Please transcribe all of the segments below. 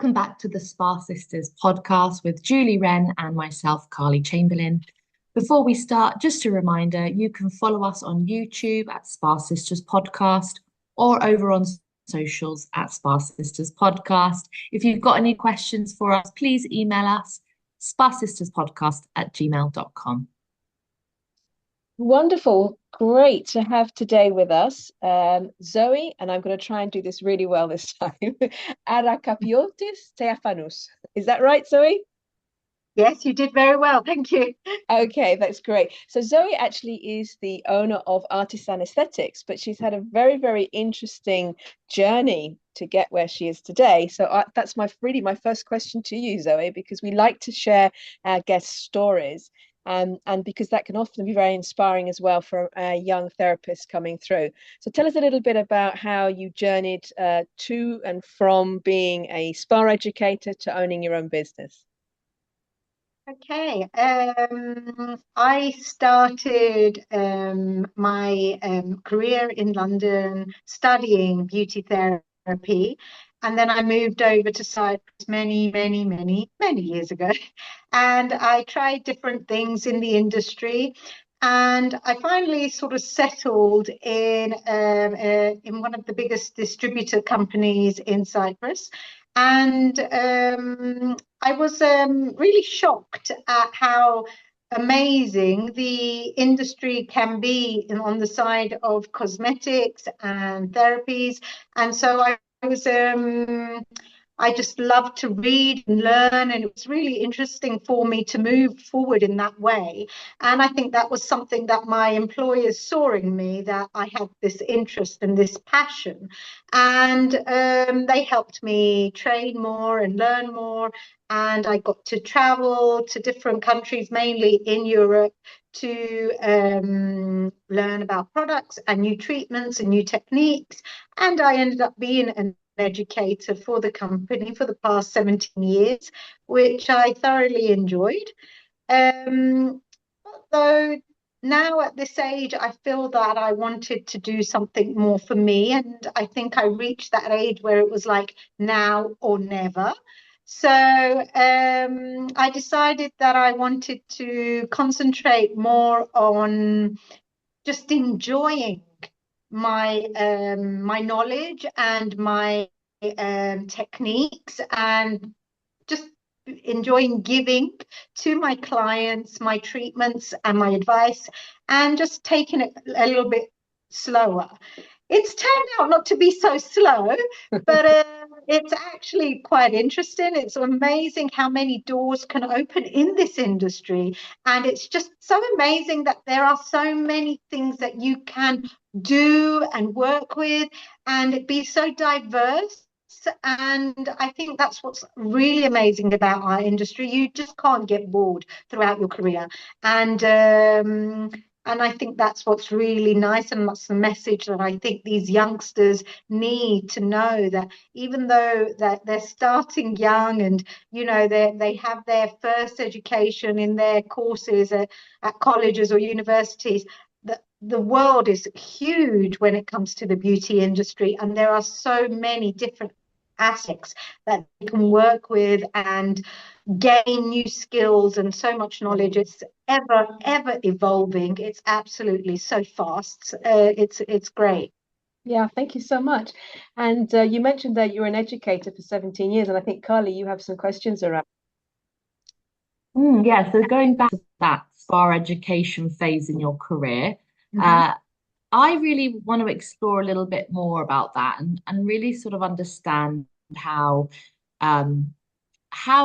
Welcome back to the Spa Sisters podcast with Julie Wren and myself, Carly Chamberlain. Before we start, just a reminder, you can follow us on YouTube at Spa Sisters Podcast or over on socials at Spa Sisters Podcast. If you've got any questions for us, please email us spasisterspodcast@gmail.com. Wonderful. Great to have today with us Zoe, and I'm going to try and do this really well this time. Arakapiotis Theofanous. Is that right, Zoe? Yes, you did very well. Thank you. Okay, that's great. So Zoe actually is the owner of Artisan Aesthetics, but she's had a very, very interesting journey to get where she is today. So that's my first question to you, Zoe, because we like to share our guest stories. And because that can often be very inspiring as well for young therapists coming through. So tell us a little bit about how you journeyed to and from being a spa educator to owning your own business. Okay. I started my career in London studying beauty therapy. And then I moved over to Cyprus many years ago. And I tried different things in the industry. And I finally sort of settled in one of the biggest distributor companies in Cyprus. And I was really shocked at how amazing the industry can be on the side of cosmetics and therapies. And so I just love to read and learn, and it was really interesting for me to move forward in that way. And I think that was something that my employers saw in me, that I had this interest and this passion. And they helped me train more and learn more. And I got to travel to different countries, mainly in Europe, to learn about products and new treatments and new techniques. And I ended up being an educator for the company for the past 17 years, which I thoroughly enjoyed. Though now at this age, I feel that I wanted to do something more for me. And I think I reached that age where it was like now or never. So I decided that I wanted to concentrate more on just enjoying my my knowledge and my techniques, and just enjoying giving to my clients my treatments and my advice, and just taking it a little bit slower. It's turned out not to be so slow, but it's actually quite interesting. It's amazing how many doors can open in this industry. And it's just so amazing that there are so many things that you can do and work with, and it be so diverse. And I think that's what's really amazing about our industry. You just can't get bored throughout your career. And I think that's what's really nice, and that's the message that I think these youngsters need to know, that even though that they're starting young, and they have their first education in their courses at colleges or universities, the world is huge when it comes to the beauty industry, and there are so many different aspects that they can work with and gain new skills and so much knowledge. It's ever evolving. It's absolutely so fast. It's great. Yeah, thank you so much. And you mentioned that you're an educator for 17 years, and I think, Carly, you have some questions around. Yeah, so going back to that spa education phase in your career, I really want to explore a little bit more about that, and really sort of understand how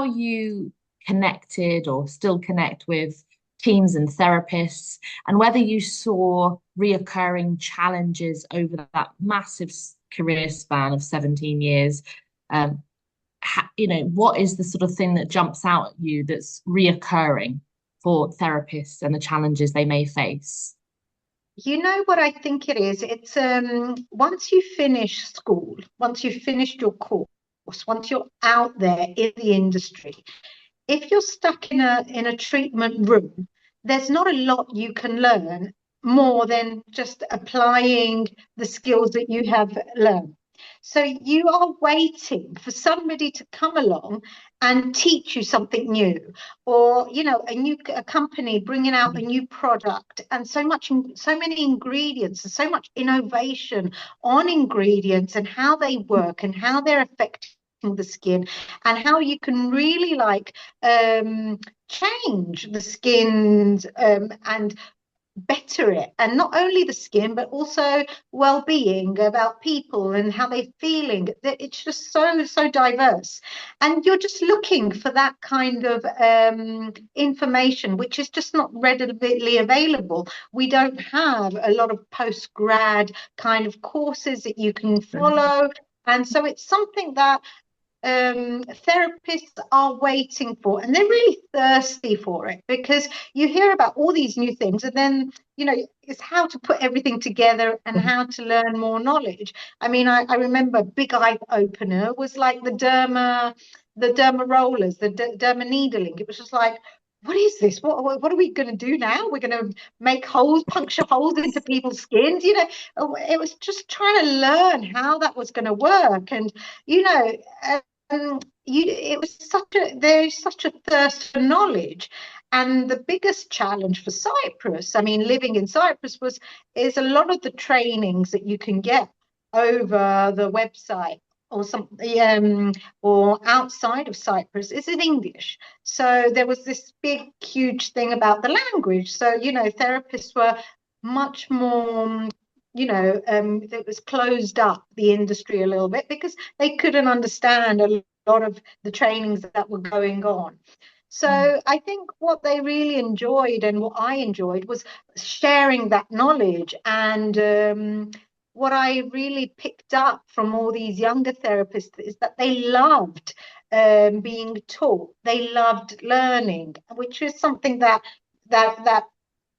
you connected or still connect with teams and therapists, and whether you saw reoccurring challenges over that massive career span of 17 years. What is the sort of thing that jumps out at you that's reoccurring for therapists and the challenges they may face? You know what I think it is? It's once you finish school, once you've finished your course, once you're out there in the industry, if you're stuck in a treatment room, there's not a lot you can learn more than just applying the skills that you have learned. So you are waiting for somebody to come along and teach you something new, or a company bringing out a new product, and so many ingredients and so much innovation on ingredients and how they work and how they're affecting the skin, and how you can really change the skins and better it, and not only the skin but also well-being, about people and how they're feeling. It's just so diverse, and you're just looking for that kind of information, which is just not readily available. We don't have a lot of post-grad kind of courses that you can follow, and so it's something that therapists are waiting for, and they're really thirsty for it, because you hear about all these new things, and then it's how to put everything together and how to learn more knowledge. I mean, I remember big eye opener was like the derma rollers, the derma needling. It was just like, what is this? What are we going to do now? We're going to make holes, puncture holes into people's skins. It was just trying to learn how that was going to work, and it was there's such a thirst for knowledge. And the biggest challenge for Cyprus, I mean, living in Cyprus, is a lot of the trainings that you can get over the website or something, or outside of Cyprus, is in English. So there was this big, huge thing about the language. So, therapists were much more, it was closed up, the industry, a little bit, because they couldn't understand a lot of the trainings that were going on. So I think what they really enjoyed, and what I enjoyed, was sharing that knowledge. And what I really picked up from all these younger therapists is that they loved being taught. They loved learning, which is something that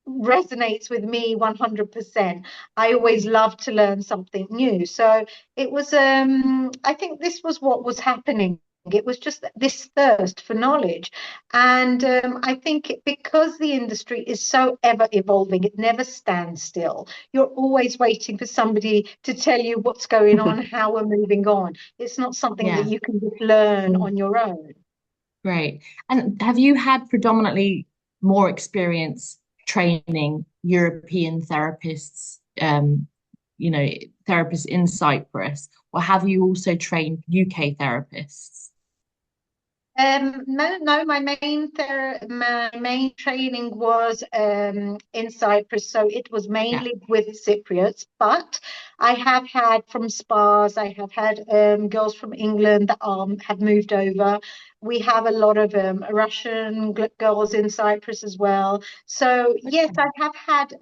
resonates with me 100%. I always love to learn something new. So it was, I think this was what was happening. It was just this thirst for knowledge. And I think because the industry is so ever evolving, it never stands still. You're always waiting for somebody to tell you what's going on, how we're moving on. It's not something that you can just learn on your own. Great. And have you had predominantly more experience training European therapists, therapists in Cyprus, or have you also trained UK therapists? No, my main training was in Cyprus, so it was mainly with Cypriots. But I have had from spas, I have had girls from England that have moved over. We have a lot of Russian girls in Cyprus as well. So yes, I have had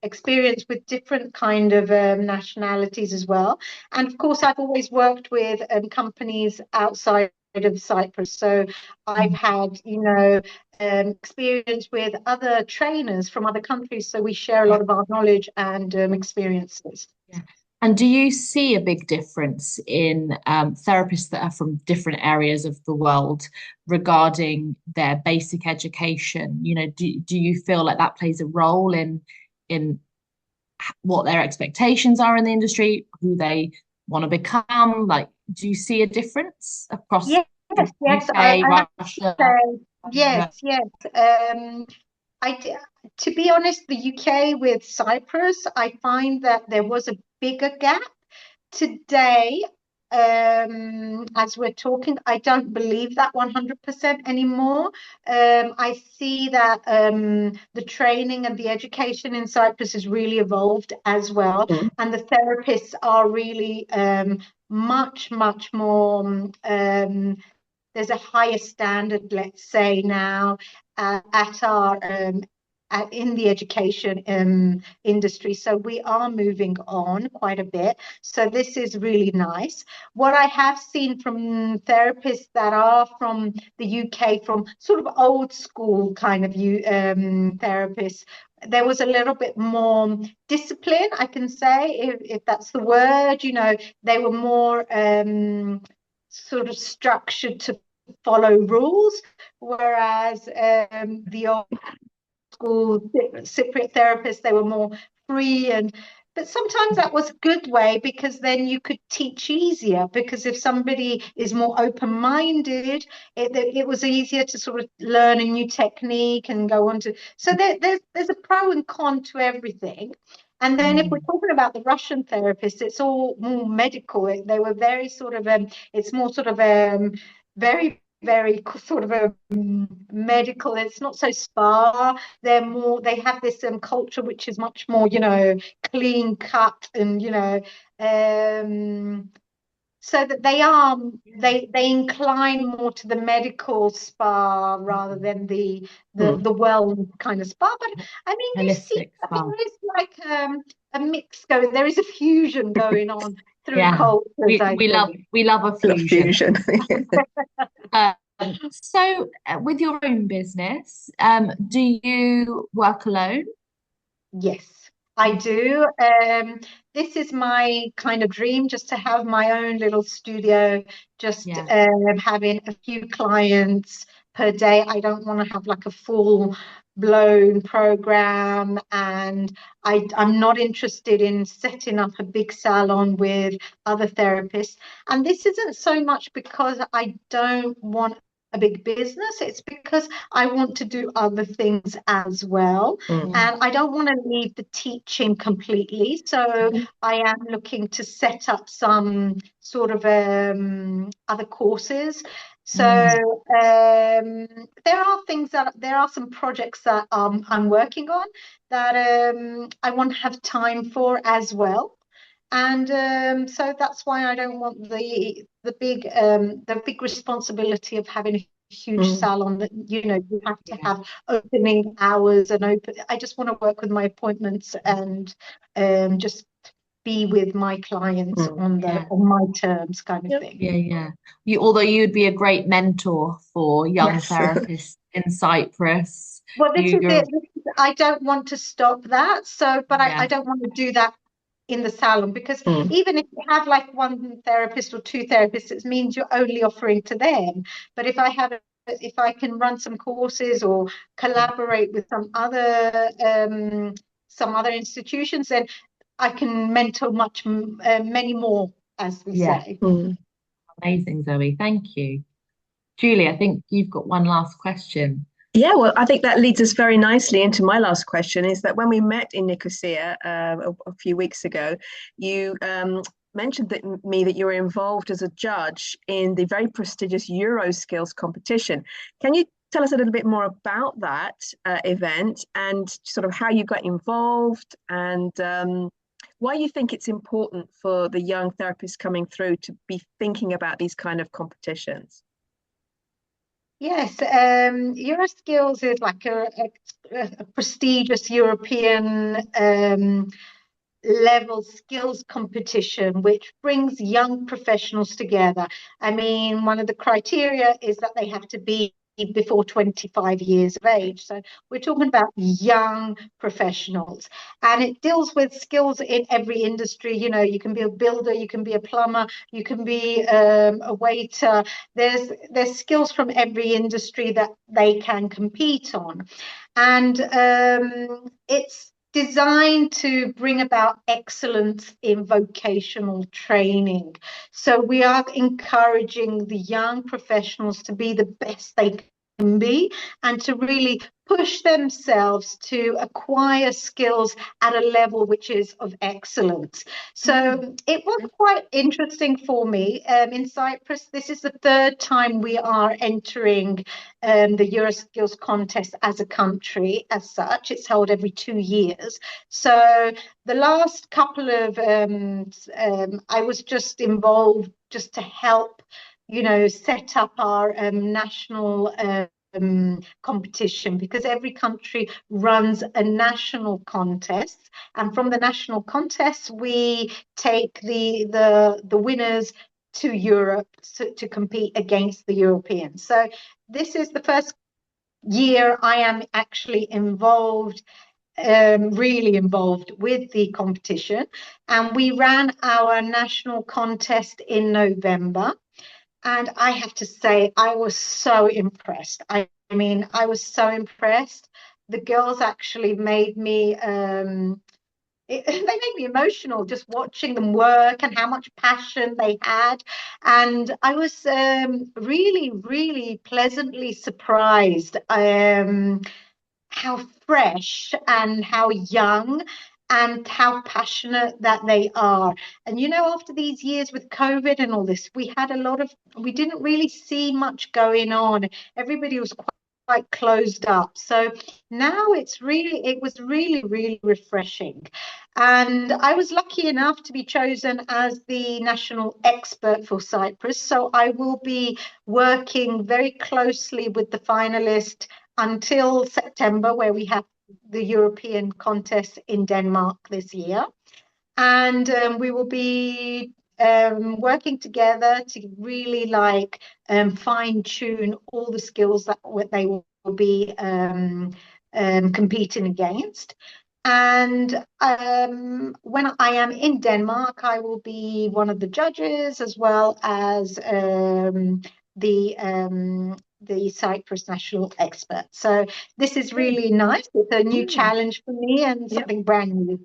experience with different kind of nationalities as well. And of course, I've always worked with companies outside of Cyprus. So I've had, experience with other trainers from other countries. So we share a lot of our knowledge and experiences. Yeah. And do you see a big difference in therapists that are from different areas of the world regarding their basic education? Do you feel like that plays a role in what their expectations are in the industry, who they want to become? Like, do you see a difference across yes, UK, I Russia? yes. To be honest, the UK with Cyprus, I find that there was a bigger gap. Today, as we're talking, I don't believe that 100% anymore. I see that the training and the education in Cyprus has really evolved as well, and the therapists are really much, much more. There's a higher standard, let's say now, at our in the education industry. So we are moving on quite a bit. So this is really nice. What I have seen from therapists that are from the UK, from sort of old school kind of therapists, there was a little bit more discipline, I can say, if that's the word. They were more sort of structured to follow rules, whereas the old school Cypriot therapists, they were more free, and But sometimes that was a good way, because then you could teach easier, because if somebody is more open-minded, it was easier to sort of learn a new technique and go on to. So there's a pro and con to everything. And then if we're talking about the Russian therapists, it's all more medical. They were very sort of it's more sort of very very sort of a medical. It's not so spa. They have this culture which is much more, clean cut, and so that they incline more to the medical spa rather than the well kind of spa. But I mean, you see, there is like a mix going. There is a fusion going on through cultures. We love a fusion. So with your own business, do you work alone? Yes, I do. This is my kind of dream, just to have my own little studio, just having a few clients per day. I don't want to have like a full blown program, and I'm not interested in setting up a big salon with other therapists. And this isn't so much because I don't want a big business, it's because I want to do other things as well. And I don't want to leave the teaching completely. So I am looking to set up some sort of other courses. So there are some projects that I'm working on that I want to have time for as well. And so that's why I don't want the big responsibility of having a huge salon that you have to have opening hours and open. I just want to work with my appointments and just be with my clients on my terms, kind of thing. Although you'd be a great mentor for young therapists in Cyprus. Well, this is it. I don't want to stop that. So, but I don't want to do that in the salon, because even if you have like one therapist or two therapists, it means you're only offering to them. But if I can run some courses or collaborate with some other institutions, then I can mentor many more, as we say. Amazing, Zoe. Thank you. Julie, I think you've got one last question. Yeah, well, I think that leads us very nicely into my last question, is that when we met in Nicosia a few weeks ago, you mentioned that you were involved as a judge in the very prestigious EuroSkills competition. Can you tell us a little bit more about that event, and sort of how you got involved, and why you think it's important for the young therapists coming through to be thinking about these kind of competitions? Yes, EuroSkills is like a prestigious European level skills competition, which brings young professionals together. I mean, one of the criteria is that they have to be before 25 years of age. So we're talking about young professionals, and it deals with skills in every industry. You can be a builder, you can be a plumber, you can be a waiter. There's skills from every industry that they can compete on, and it's designed to bring about excellence in vocational training. So we are encouraging the young professionals to be the best they can be, and to really push themselves to acquire skills at a level which is of excellence. So it was quite interesting for me in Cyprus. This is the third time we are entering the EuroSkills contest as a country as such. It's held every 2 years. So the last couple of I was just involved just to help set up our national competition, because every country runs a national contest, and from the national contest we take the winners to Europe to compete against the Europeans. So this is the first year I am actually involved, really involved with the competition, and we ran our national contest in November. And I have to say, I was so impressed. I mean, I was so impressed. The girls actually made me they made me emotional just watching them work and how much passion they had. And I was really, really pleasantly surprised how fresh and how young and how passionate that they are. And after these years with COVID and all this, we didn't really see much going on. Everybody was quite closed up. So now it was really, really refreshing. And I was lucky enough to be chosen as the national expert for Cyprus. So I will be working very closely with the finalist until September, where we have the European contest in Denmark this year. And we will be working together to really fine tune all the skills that they will be competing against. And when I am in Denmark, I will be one of the judges as well as the Cyprus national expert. So this is really nice. It's a new challenge for me and something brand new.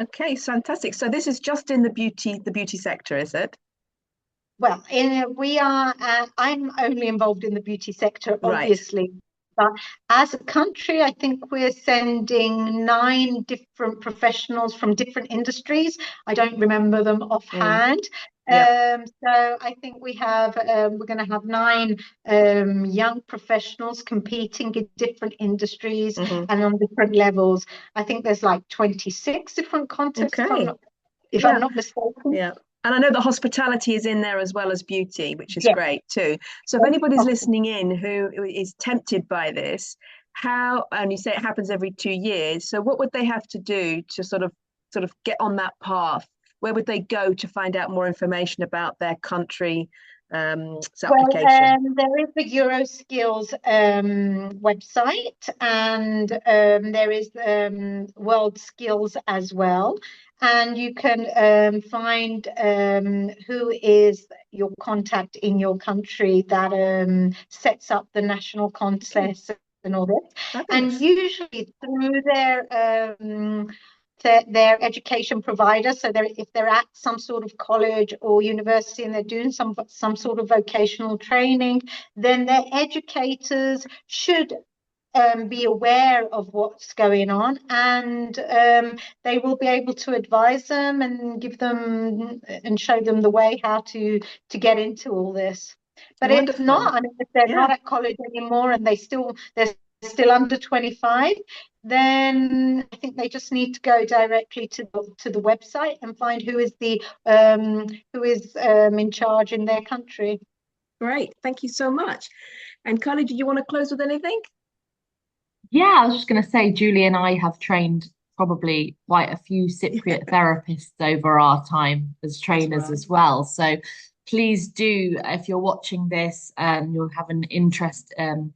Okay, fantastic. So this is just in the beauty sector, is it? Well, I'm only involved in the beauty sector, obviously. Right. But as a country, I think we're sending 9 different professionals from different industries. I don't remember them offhand. So I think we're going to have 9 young professionals competing in different industries and on different levels. I think there's like 26 different contests, if I'm not mistaken. Yeah. And I know that hospitality is in there as well as beauty, which is great too. So if anybody's listening in who is tempted by this, and you say it happens every 2 years, so what would they have to do to sort of get on that path? Where would they go to find out more information about their country application? There is the EuroSkills website, and there is WorldSkills as well. And you can find who is your contact in your country that sets up the national contest and all this. Fabulous. And usually through their education provider, so if they're at some sort of college or university and they're doing some sort of vocational training, then their educators should be aware of what's going on, and they will be able to advise them and give them and show them the way how to get into all this. But if not, and if they're not at college anymore and they're still under 25, then I think they just need to go directly to the website and find who is in charge in their country. Great, thank you so much. And Carly, do you want to close with anything? Yeah, I was just going to say, Julie and I have trained probably quite a few Cypriot therapists over our time as trainers as well. So please do, if you're watching this and you'll have an interest in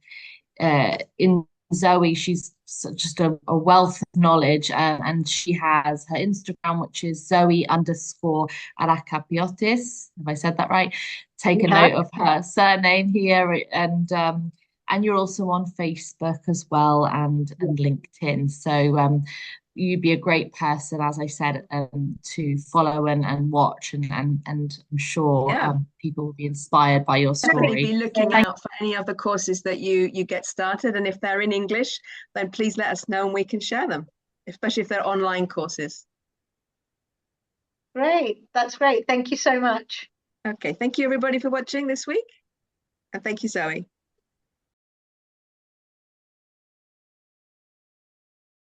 Zoe, she's just a wealth of knowledge, and she has her Instagram, which is Zoe_Arakapiotis. Have I said that right? Take a note of her surname here, and you're also on Facebook as well and LinkedIn. So you'd be a great person, as I said, to follow and watch, and I'm sure people will be inspired by your story. Definitely be looking out for any other courses that you get started, and if they're in English, then please let us know and we can share them, especially if they're online courses. Great, that's great. Thank you so much. Okay, thank you everybody for watching this week, and thank you, Zoe.